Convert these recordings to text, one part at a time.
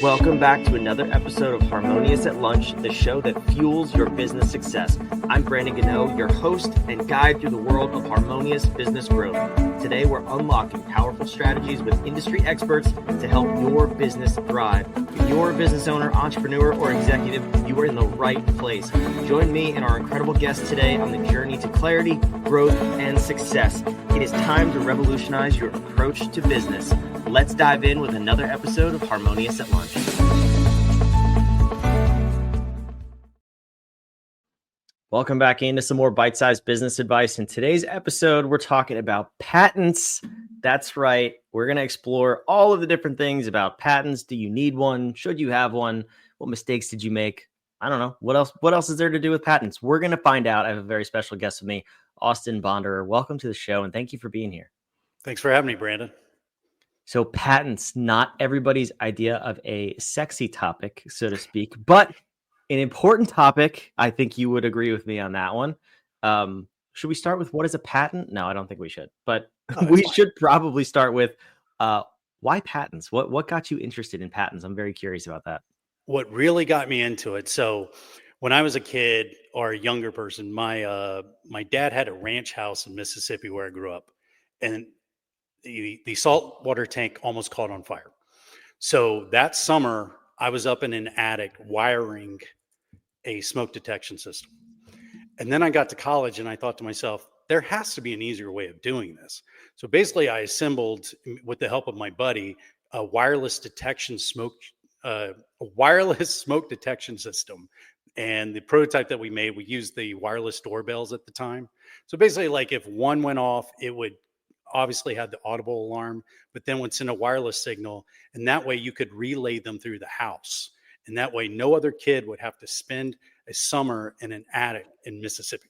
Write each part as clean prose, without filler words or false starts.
Welcome back to another episode of Harmonious at Lunch, the show that fuels your business success. I'm Brandon Gano, your host and guide through the world of harmonious business growth. Today, we're unlocking powerful strategies with industry experts to help your business thrive. If you're a business owner, entrepreneur, or executive, you are in the right place. Join me and our incredible guest today on the journey to clarity, growth, and success. It is time to revolutionize your approach to business. Let's dive in with another episode of Harmonious at Lunch. Welcome back into some more bite-sized business advice. In today's episode, we're talking about patents. That's right. We're going to explore all of the different things about patents. Do you need one? Should you have one? What mistakes did you make? I don't know. What else is there to do with patents? We're going to find out. I have a very special guest with me, Austin Bonderer. Welcome to the show, and thank you for being here. Thanks for having me, Brandon. So patents, not everybody's idea of a sexy topic, so to speak, but an important topic. I think you would agree with me on that one. Should we start with what is a patent? No, I don't think we should, but we should probably start with why patents? What got you interested in patents? I'm very curious about that. What really got me into it. So when I was a kid or a younger person, my dad had a ranch house in Mississippi where I grew up, and the saltwater tank almost caught on fire. So that summer, I was up in an attic wiring a smoke detection system. And then I got to college and I thought to myself, there has to be an easier way of doing this. So basically I assembled, with the help of my buddy, a wireless smoke detection system. And the prototype that we made, we used the wireless doorbells at the time. So basically, like, if one went off, it would obviously had the audible alarm, but then would send a wireless signal, and that way you could relay them through the house, and that way no other kid would have to spend a summer in an attic in Mississippi.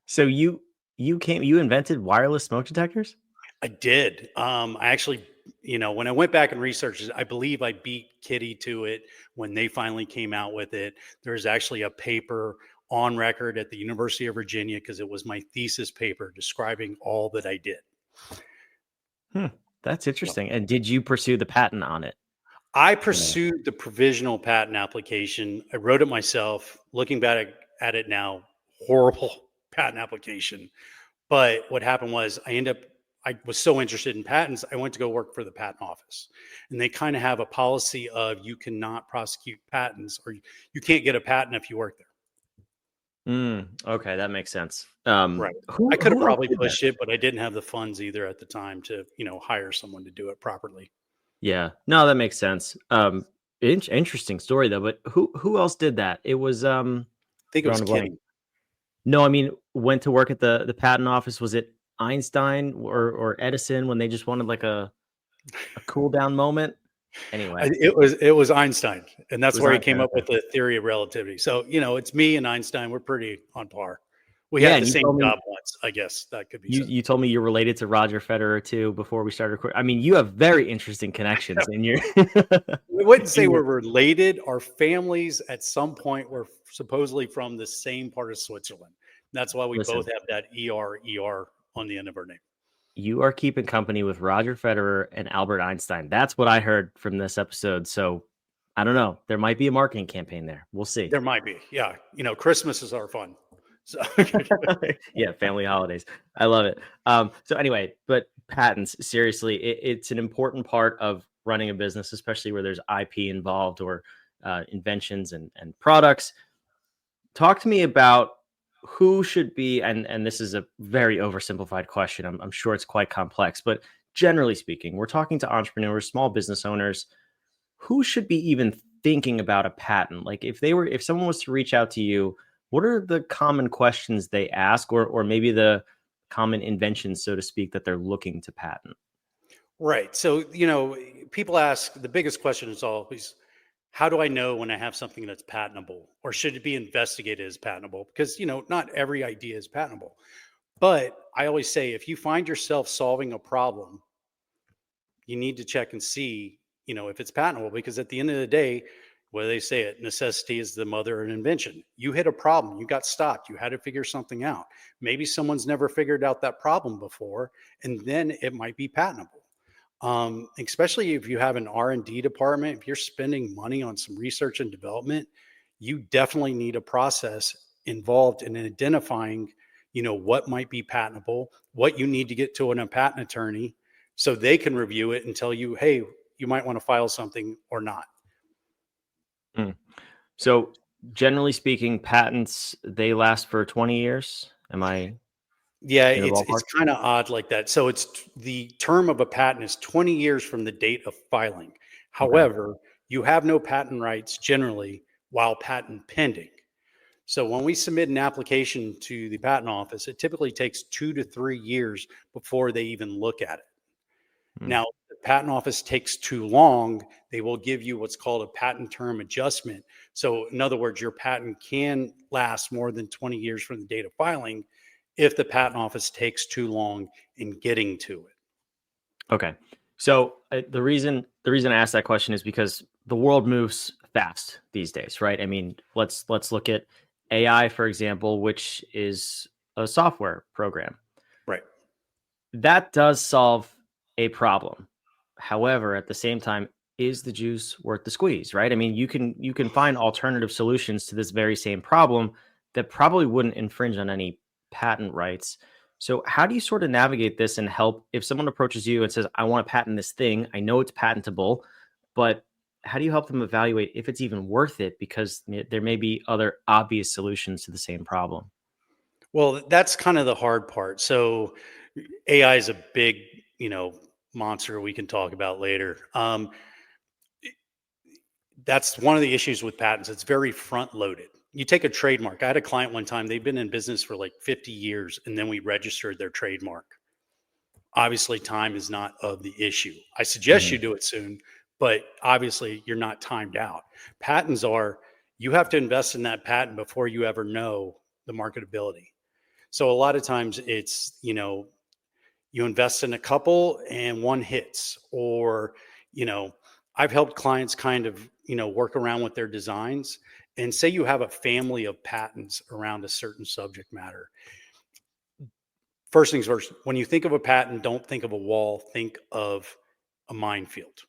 So you invented wireless smoke detectors? I did. I actually, when I went back and researched it, I believe I beat Kitty to it when they finally came out with it. There's actually a paper on record at the University of Virginia, because it was my thesis paper describing all that I did. That's interesting. And did you pursue the patent on it? I pursued the provisional patent application. I wrote it myself. Looking back at it now, horrible patent application. But what happened was I was so interested in patents, I went to go work for the patent office. And they kind of have a policy of you cannot prosecute patents, or you can't get a patent if you work there. Okay, that makes sense. Right. I could have probably pushed it, but I didn't have the funds either at the time to, hire someone to do it properly. Yeah, no, that makes sense. Interesting story though. But who else did that? It was I think it was Kitty. No, I mean, went to work at the patent office. Was it Einstein or Edison when they just wanted like a cool down moment? Anyway, it was Einstein, and that's where he came up with the theory of relativity. So, it's me and Einstein. We're pretty on par. We had the same job once, I guess that could be. You told me you're related to Roger Federer too before we started recording. I mean, you have very interesting connections in your. We wouldn't say we're related. Our families at some point were supposedly from the same part of Switzerland. That's why we both have that ER on the end of our name. You are keeping company with Roger Federer and Albert Einstein. That's what I heard from this episode. So I don't know. There might be a marketing campaign there. We'll see. There might be. Yeah. Christmas is our fun. So yeah, family holidays. I love it. So anyway, but patents, seriously, it's an important part of running a business, especially where there's IP involved or inventions and products. Talk to me about who should be, and this is a very oversimplified question. I'm sure it's quite complex, but generally speaking, we're talking to entrepreneurs, small business owners. Who should be even thinking about a patent? Like if someone was to reach out to you, what are the common questions they ask, or maybe the common inventions, so to speak, that they're looking to patent? Right. So, people ask, the biggest question is always, how do I know when I have something that's patentable, or should it be investigated as patentable? Because, not every idea is patentable. But I always say, if you find yourself solving a problem, you need to check and see, if it's patentable, because at the end of the day, whether they say it, necessity is the mother of invention. You hit a problem, you got stopped, you had to figure something out. Maybe someone's never figured out that problem before, and then it might be patentable. Especially if you have an R&D department, if you're spending money on some research and development, you definitely need a process involved in identifying, what might be patentable, what you need to get to a patent attorney so they can review it and tell you, hey, you might want to file something or not. Mm. So generally speaking, patents, they last for 20 years. Am I Yeah, in the it's ballpark? kind of odd like that. So the term of a patent is 20 years from the date of filing. Okay. However, you have no patent rights generally while patent pending. So when we submit an application to the patent office, it typically takes 2 to 3 years before they even look at it. Mm. Now, if the patent office takes too long, they will give you what's called a patent term adjustment. So, in other words, your patent can last more than 20 years from the date of filing if the patent office takes too long in getting to it. Okay. So the reason I asked that question is because the world moves fast these days, right? I mean, let's look at AI, for example, which is a software program Right. that does solve a problem. However, at the same time, is the juice worth the squeeze, right? I mean, you can find alternative solutions to this very same problem that probably wouldn't infringe on any patent rights. So, how do you sort of navigate this and help if someone approaches you and says, "I want to patent this thing. I know it's patentable," but how do you help them evaluate if it's even worth it because there may be other obvious solutions to the same problem? Well, that's kind of the hard part. So, AI is a big, monster we can talk about later. That's one of the issues with patents. It's very front loaded. You take a trademark. I had a client one time, they've been in business for like 50 years, and then we registered their trademark. Obviously, time is not of the issue. I suggest Hmm. you do it soon, but obviously, you're not timed out. Patents are, you have to invest in that patent before you ever know the marketability. So, a lot of times it's, you invest in a couple and one hits, or you know I've helped clients kind of work around with their designs, and say you have a family of patents around a certain subject matter. First things first, when you think of a patent, don't think of a wall, think of a minefield.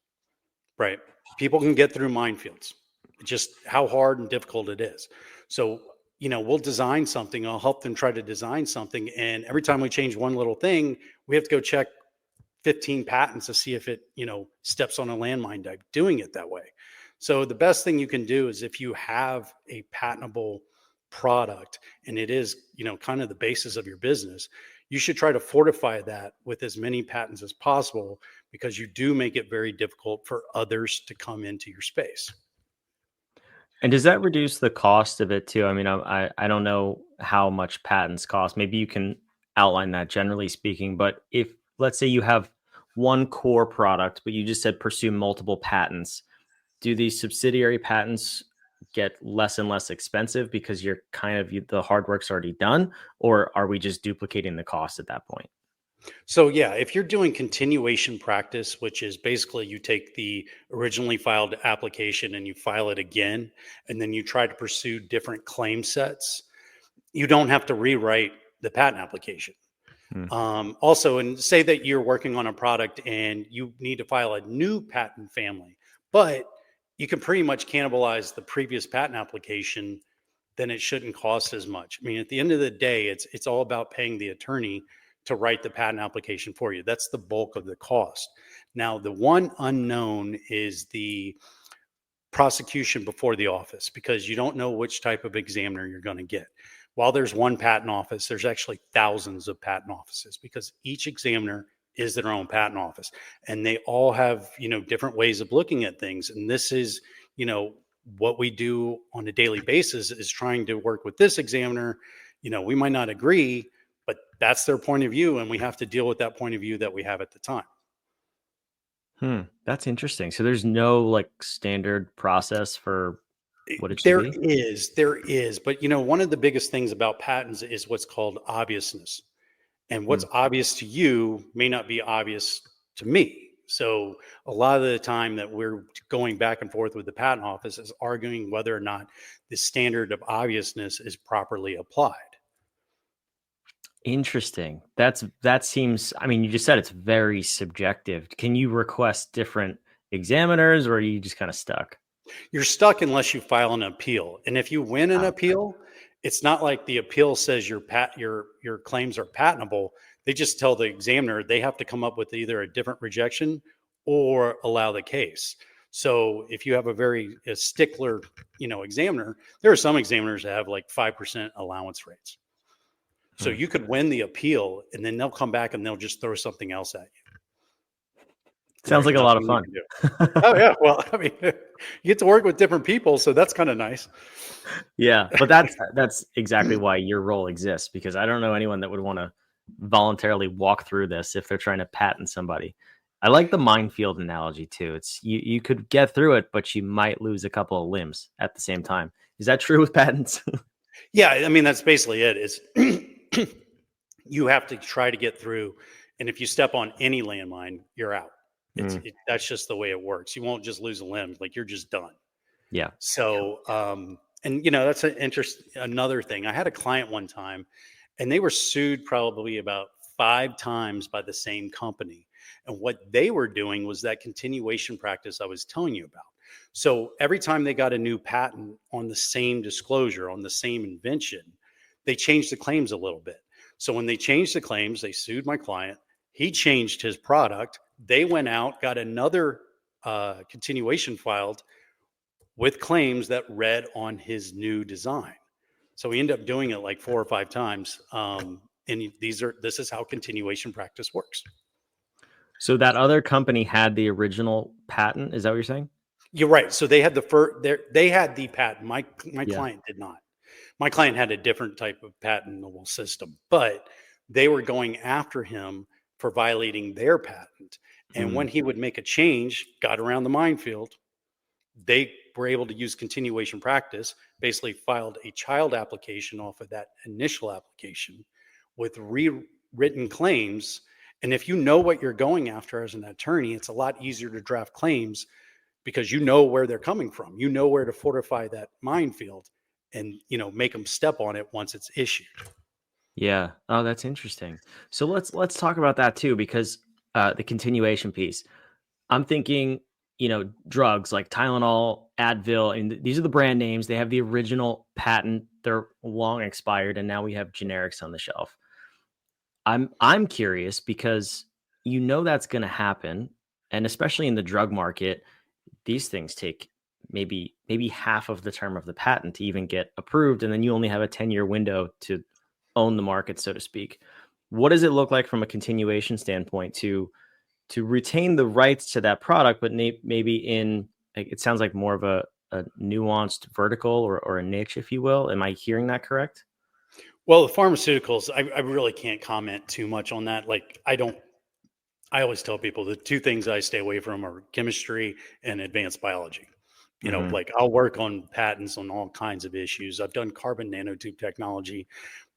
Right. People can get through minefields. It's just how hard and difficult it is. So, we'll design something. I'll help them try to design something. And every time we change one little thing, we have to go check 15 patents to see if it, steps on a landmine by doing it that way. So the best thing you can do is if you have a patentable product and it is, kind of the basis of your business, you should try to fortify that with as many patents as possible because you do make it very difficult for others to come into your space. And does that reduce the cost of it too? I mean, I don't know how much patents cost. Maybe you can outline that generally speaking. But if let's say you have one core product, but you just said pursue multiple patents, do these subsidiary patents get less and less expensive because you're kind of the hard work's already done, or are we just duplicating the cost at that point? So yeah, if you're doing continuation practice, which is basically you take the originally filed application and you file it again, and then you try to pursue different claim sets, you don't have to rewrite the patent application. Hmm. Also, and say that you're working on a product and you need to file a new patent family, but you can pretty much cannibalize the previous patent application, then it shouldn't cost as much. I mean, at the end of the day, it's all about paying the attorney to write the patent application for you. That's the bulk of the cost. Now, the one unknown is the prosecution before the office because you don't know which type of examiner you're going to get. While there's one patent office, there's actually thousands of patent offices because each examiner is their own patent office and they all have, different ways of looking at things. And this is, you know, what we do on a daily basis is trying to work with this examiner. We might not agree, but that's their point of view and we have to deal with that point of view that we have at the time. Hmm. That's interesting. So there's no like standard process for what it should There be. is, there is, but one of the biggest things about patents is what's called obviousness. And Hmm. what's obvious to you may not be obvious to me. So a lot of the time that we're going back and forth with the patent office is arguing whether or not the standard of obviousness is properly applied. Interesting. That seems, I mean, you just said it's very subjective. Can you request different examiners, or are you just kind of stuck? You're stuck unless you file an appeal. And if you win an Oh, appeal, it's not like the appeal says your claims are patentable. They just tell the examiner they have to come up with either a different rejection or allow the case. So if you have a stickler, examiner, there are some examiners that have like 5% allowance rates. So hmm. you could win the appeal and then they'll come back and they'll just throw something else at you. Sounds Right. like a lot of Nothing you fun. can do. Oh yeah. Well, I mean, you get to work with different people, so that's kind of nice. Yeah, but that's exactly why your role exists, because I don't know anyone that would want to voluntarily walk through this if they're trying to patent somebody. I like the minefield analogy too. It's you could get through it, but you might lose a couple of limbs at the same time. Is that true with patents? Yeah, I mean that's basically it. Is you have to try to get through, and if you step on any landmine, you're out. Mm, That's just the way it works. You won't just lose a limb; like you're just done. yeah. So, and that's another thing. I had a client one time, and they were sued probably about 5 times by the same company. And what they were doing was that continuation practice I was telling you about. So every time they got a new patent on the same disclosure, on the same invention, they changed the claims a little bit. So when they changed the claims, they sued my client. He changed his product. They went out, got another continuation filed with claims that read on his new design. So we end up doing it like 4 or 5 times. And this is how continuation practice works. So that other company had the original patent. Is that what you're saying? You're right. So they had they had the patent. My Yeah. client did not. My client had a different type of patentable system, but they were going after him for violating their patent. And Mm, when he would make a change, got around the minefield, they were able to use continuation practice, basically filed a child application off of that initial application with rewritten claims. And if you know what you're going after as an attorney, it's a lot easier to draft claims because you know where they're coming from. You know where to fortify that minefield and make them step on it once it's issued. yeah. Oh, that's interesting. So let's talk about that too, because the continuation piece. I'm thinking, drugs like Tylenol, Advil, and these are the brand names. They have the original patent. They're long expired, and now we have generics on the shelf. I'm curious because that's going to happen, and especially in the drug market, these things take maybe half of the term of the patent to even get approved, and then you only have a 10-year window to own the market, so to speak. What does it look like from a continuation standpoint to retain the rights to that product, but maybe in like, it sounds like more of a nuanced vertical or a niche, if you will. Am I hearing that correct? Well, the pharmaceuticals, I really can't comment too much on that. Like, I always tell people the two things I stay away from are chemistry and advanced biology. Hmm. Like I'll work on patents on all kinds of issues. I've done carbon nanotube technology,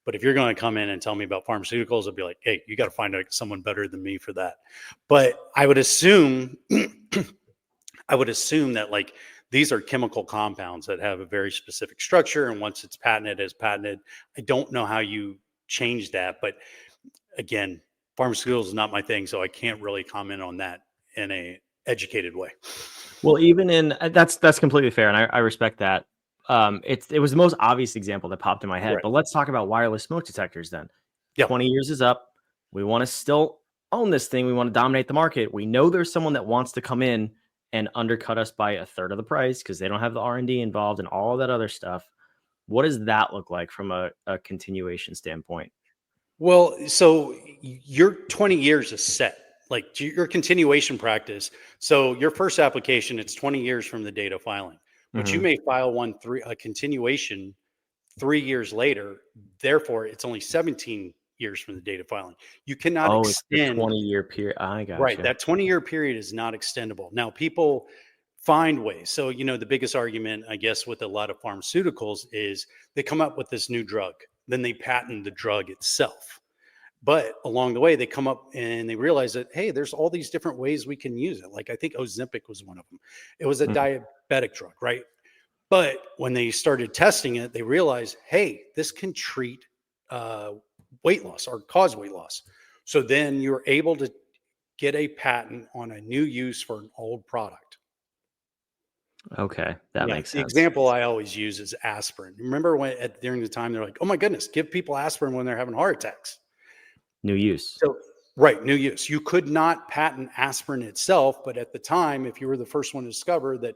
but if you're going to come in and tell me about pharmaceuticals, I'll be like, hey, you got to find someone better than me for that. But I would assume, that like these are chemical compounds that have a very specific structure, and once it's patented, it's patented. I don't know how you change that, but again, pharmaceuticals is not my thing, so I can't really comment on that in a educated way. Well, even in that's completely fair, and I respect that. It was the most obvious example that popped in my head. Right. But let's talk about wireless smoke detectors then. Yeah. 20 years is up. We want to still own this thing. We want to dominate the market. We know there's someone that wants to come in and undercut us by a third of the price because they don't have the R&D involved and all of that other stuff. What does that look like from a continuation standpoint? Well, so your 20 years is set, like your continuation practice. So your first application, it's 20 years from the date of filing, but you Hmm. may file a continuation 3 years later. Therefore, it's only 17 years from the date of filing. You cannot Oh, it's the extend. 20-year period. I Right. gotcha. That 20-year period is not extendable. Now, people find ways. So, the biggest argument, I guess, with a lot of pharmaceuticals is they come up with this new drug, then they patent the drug itself. But along the way, they come up and they realize that, hey, there's all these different ways we can use it. Like I think Ozempic was one of them. It was a Mhm. diabetic drug, right? But when they started testing it, they realized, hey, this can treat uh, weight loss or cause weight loss. So then you're able to get a patent on a new use for an old product. Okay, that Yeah, makes the sense. example I always use is aspirin. Remember when during the time they're like, "Oh my goodness, give people aspirin when they're having heart attacks." New use. So, right, new use. You could not patent aspirin itself, but at the time, if you were the first one to discover that,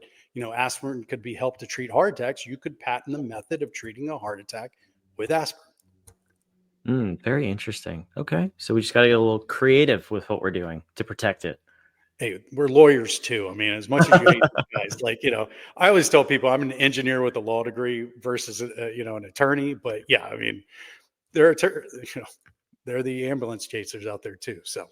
aspirin could be helped to treat heart attacks, you could patent the method of treating a heart attack with aspirin. Very interesting. Okay, so we just got to get a little creative with what we're doing to protect it. Hey, we're lawyers too. I mean, as much as you hate these guys, I always tell people I'm an engineer with a law degree versus, an attorney. But yeah, I mean, they're, they're the ambulance chasers out there too. So,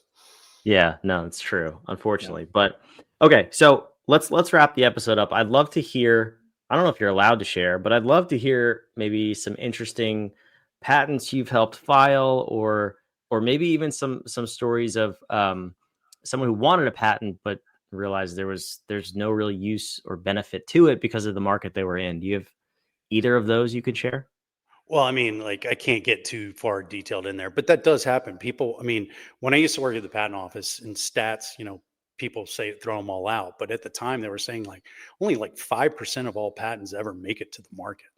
Yeah, no, it's true, yeah. unfortunately. But okay, so let's wrap the episode up. I'd love to hear, I don't know if you're allowed to share, but I'd love to hear maybe some interesting patents you've helped file, or maybe even some stories of someone who wanted a patent but realized there's no real use or benefit to it because of the market they were in. Do you have either of those you could share? Well, I mean, like I can't get too far detailed in there, but that does happen. People, I mean, when I used to work at the patent office and stats, people say throw them all out, but at the time they were saying like only like 5% of all patents ever make it to the market.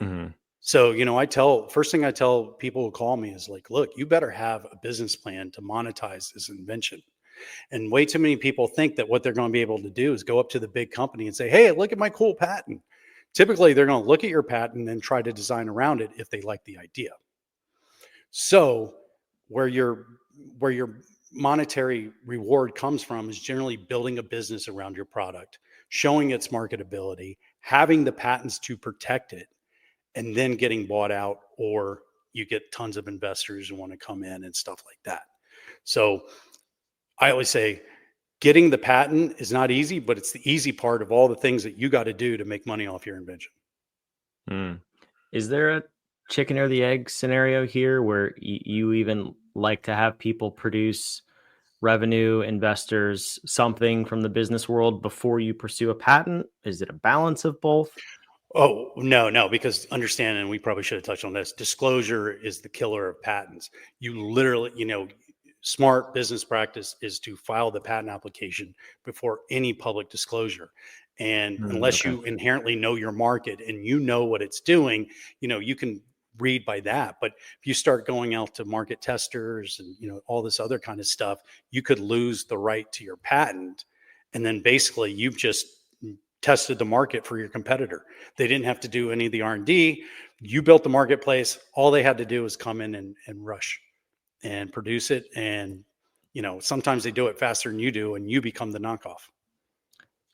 Hmm. So, first thing I tell people who call me is like, look, you better have a business plan to monetize this invention. And way too many people think that what they're going to be able to do is go up to the big company and say, hey, look at my cool patent. Typically, they're going to look at your patent and try to design around it if they like the idea. So, where your where your monetary reward comes from is generally building a business around your product, showing its marketability, having the patents to protect it, and then getting bought out, or you get tons of investors who want to come in and stuff like that. So I always say getting the patent is not easy, but it's the easy part of all the things that you got to do to make money off your invention. Mm. Is there a chicken or the egg scenario here where you even like to have people produce revenue, investors, something from the business world before you pursue a patent? Is it a balance of both? Oh, no, no, because understand, and we probably should have touched on this, disclosure is the killer of patents. You literally, smart business practice is to file the patent application before any public disclosure. And unless Okay. you inherently know your market and you know what it's doing, you can read by that. But if you start going out to market testers and, all this other kind of stuff, you could lose the right to your patent. And then basically you've just tested the market for your competitor. They didn't have to do any of the R&D. You built the marketplace. All they had to do was come in and rush and produce it. And, sometimes they do it faster than you do, and you become the knockoff.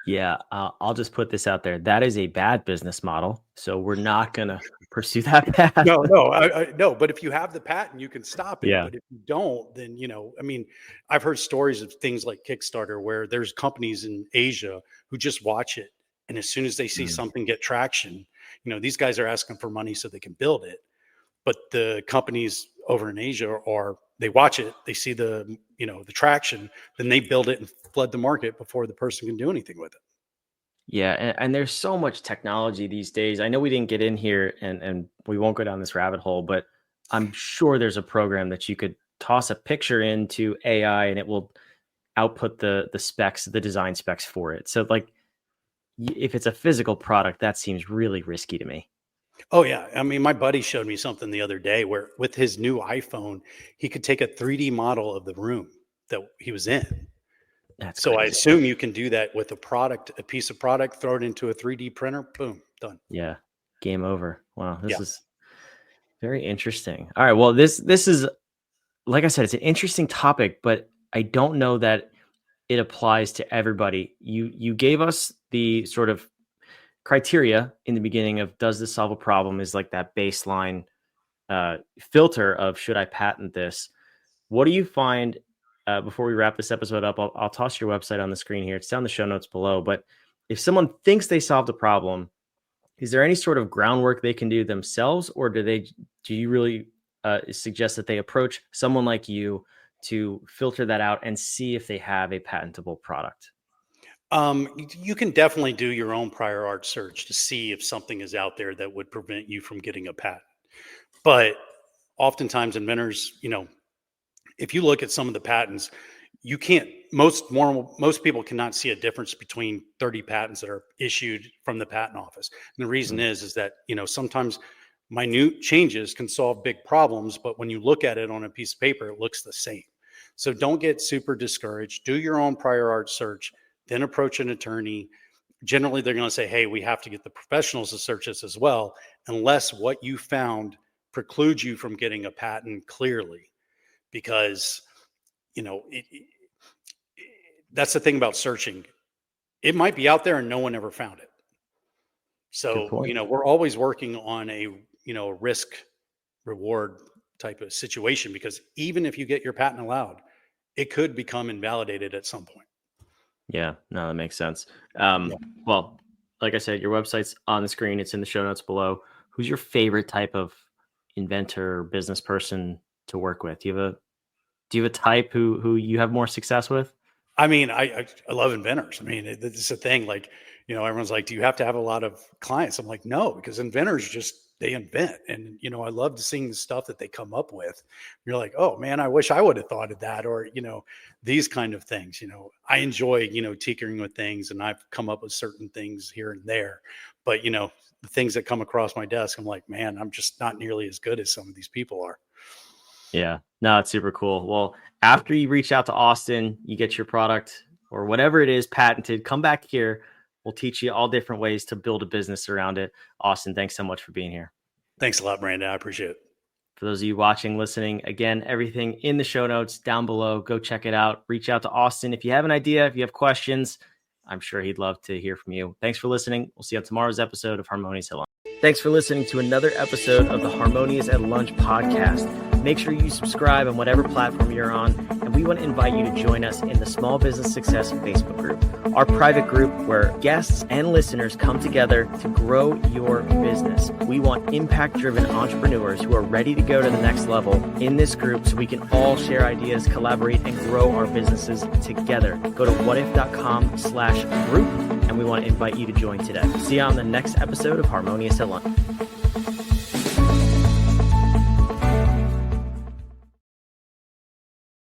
Yeah, I'll just put this out there. That is a bad business model. So we're not going to pursue that path. No, no, no. But if you have the patent, you can stop it. Yeah. But if you don't, then, I mean, I've heard stories of things like Kickstarter where there's companies in Asia who just watch it. And as soon as they see Mm. something get traction, these guys are asking for money so they can build it. But the companies over in Asia are they watch it, they see the traction, then they build it and flood the market before the person can do anything with it. Yeah, and there's so much technology these days. I know we didn't get in here and we won't go down this rabbit hole, but I'm sure there's a program that you could toss a picture into AI and it will output the specs, the design specs for it. So like if it's a physical product, that seems really risky to me. Oh yeah, I mean, my buddy showed me something the other day where with his new iPhone, he could take a 3D model of the room that he was in. That's So I crazy. assume you can do that with a piece of product, throw it into a 3D printer, boom, done. Yeah. Game over. Wow, this Yeah. is very interesting. All right, well this is, like I said, it's an interesting topic, but I don't know that it applies to everybody. You gave us the sort of criteria in the beginning of does this solve a problem, is like that baseline filter of should I patent this. What do you find, before we wrap this episode up? I'll toss your website on the screen here. It's down the show notes below. But if someone thinks they solved a problem, is there any sort of groundwork they can do themselves, or do you really suggest that they approach someone like you to filter that out and see if they have a patentable product? You can definitely do your own prior art search to see if something is out there that would prevent you from getting a patent. But oftentimes inventors, if you look at some of the patents, you can't, most people cannot see a difference between 30 patents that are issued from the patent office. And the reason is that, sometimes minute changes can solve big problems, but when you look at it on a piece of paper, it looks the same. So don't get super discouraged. Do your own prior art search, then approach an attorney. Generally, they're going to say, hey, we have to get the professionals to search this as well, unless what you found precludes you from getting a patent clearly. Because, that's the thing about searching. It might be out there and no one ever found it. So, we're always working on a risk reward type of situation, because even if you get your patent allowed, it could become invalidated at some point. Yeah, no, that makes sense. Well, like I said, your website's on the screen. It's in the show notes below. Who's your favorite type of inventor or business person to work with? Do you have a type who you have more success with? I mean, I love inventors. I mean, it's a thing. Like, everyone's like, do you have to have a lot of clients? I'm like, no, because inventors they invent. And, I love seeing the stuff that they come up with. You're like, oh man, I wish I would have thought of that. Or, these kind of things, I enjoy, tinkering with things, and I've come up with certain things here and there. But, the things that come across my desk, I'm like, man, I'm just not nearly as good as some of these people are. Yeah, no, it's super cool. Well, after you reach out to Austin, you get your product or whatever it is patented, come back here. We'll teach you all different ways to build a business around it. Austin, thanks so much for being here. Thanks a lot, Brandon. I appreciate it. For those of you watching, listening, again, everything in the show notes down below. Go check it out. Reach out to Austin if you have an idea, if you have questions. I'm sure he'd love to hear from you. Thanks for listening. We'll see you on tomorrow's episode of Harmonious at Lunch. Thanks for listening to another episode of the Harmonious at Lunch podcast. Make sure you subscribe on whatever platform you're on, and we want to invite you to join us in the Small Business Success Facebook group, our private group where guests and listeners come together to grow your business. We want impact-driven entrepreneurs who are ready to go to the next level in this group so we can all share ideas, collaborate, and grow our businesses together. Go to whatif.com/group, and we want to invite you to join today. See you on the next episode of Harmonious at Lunch.